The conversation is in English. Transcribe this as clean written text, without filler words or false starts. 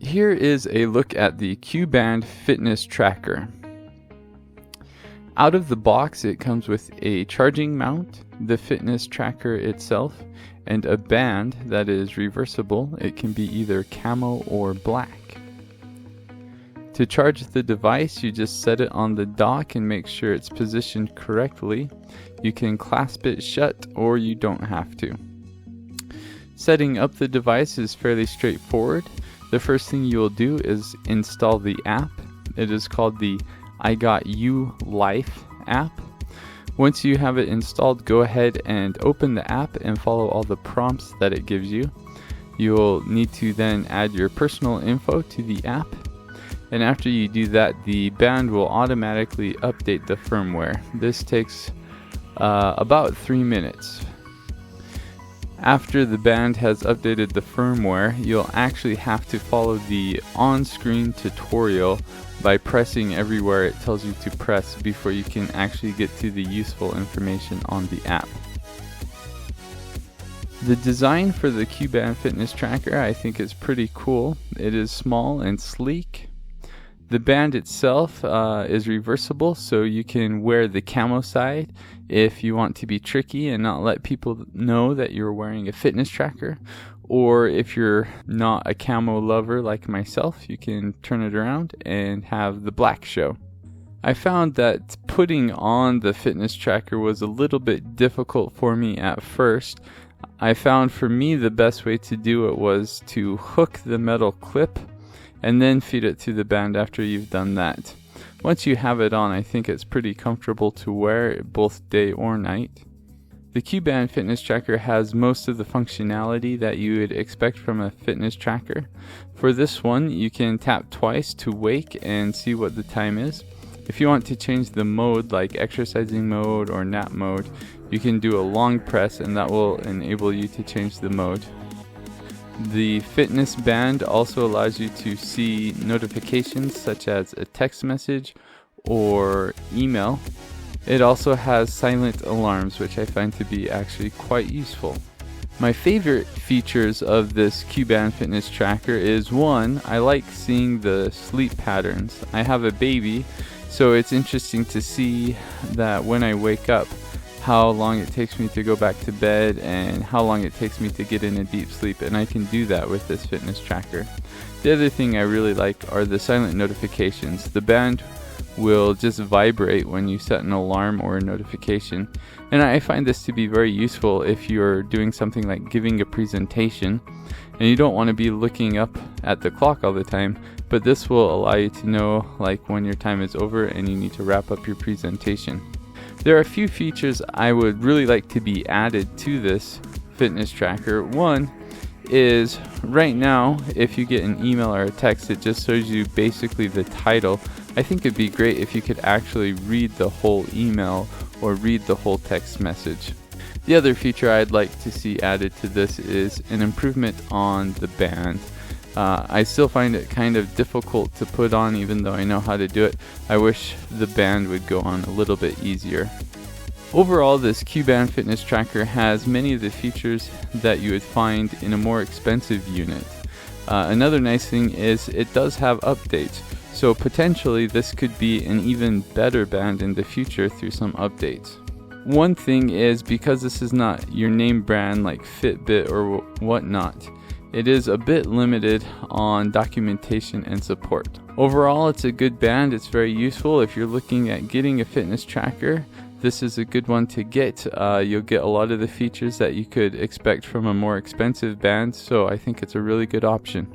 Here is a look at the Q-Band fitness tracker. Out of the box, it comes with a charging mount, the fitness tracker itself, and a band that is reversible. It can be either camo or black. To charge the device, you just set it on the dock and make sure it's positioned correctly. You can clasp it shut or you don't have to. Setting up the device is fairly straightforward. The first thing you will do is install the app. It is called the I Got You Life app. Once you have it installed, go ahead and open the app and follow all the prompts that it gives you. You'll need to then add your personal info to the app. And after you do that, the band will automatically update the firmware. This takes about 3 minutes. After the band has updated the firmware, you'll actually have to follow the on-screen tutorial by pressing everywhere it tells you to press before you can actually get to the useful information on the app. The design for the Q-Band fitness tracker I think is pretty cool. It is small and sleek. The band itself is reversible, so you can wear the camo side if you want to be tricky and not let people know that you're wearing a fitness tracker. Or if you're not a camo lover like myself, you can turn it around and have the black show. I found that putting on the fitness tracker was a little bit difficult for me at first. I found for me the best way to do it was to hook the metal clip and then feed it to the band after you've done that. Once you have it on, I think it's pretty comfortable to wear both day or night. The Q-Band fitness tracker has most of the functionality that you would expect from a fitness tracker. For this one, you can tap twice to wake and see what the time is. If you want to change the mode, like exercising mode or nap mode, you can do a long press and that will enable you to change the mode. The fitness band also allows you to see notifications such as a text message or email. It also has silent alarms, which I find to be actually quite useful. My favorite features of this Q-Band fitness tracker is one, I like seeing the sleep patterns. I have a baby, so it's interesting to see that when I wake up, how long it takes me to go back to bed and how long it takes me to get in a deep sleep, and I can do that with this fitness tracker. The other thing I really like are the silent notifications. The band will just vibrate when you set an alarm or a notification, and I find this to be very useful if you're doing something like giving a presentation and you don't want to be looking up at the clock all the time, but this will allow you to know like when your time is over and you need to wrap up your presentation. There are a few features I would really like to be added to this fitness tracker. One is right now, if you get an email or a text, it just shows you basically the title. I think it'd be great if you could actually read the whole email or read the whole text message. The other feature I'd like to see added to this is an improvement on the band. I still find it kind of difficult to put on even though I know how to do it. I wish the band would go on a little bit easier. Overall, this Q-Band fitness tracker has many of the features that you would find in a more expensive unit. Another nice thing is it does have updates, so potentially this could be an even better band in the future through some updates. One thing is, because this is not your name brand like Fitbit or whatnot, it is a bit limited on documentation and support. Overall, it's a good band. It's very useful. If you're looking at getting a fitness tracker, this is a good one to get. You'll get a lot of the features that you could expect from a more expensive band, so I think it's a really good option.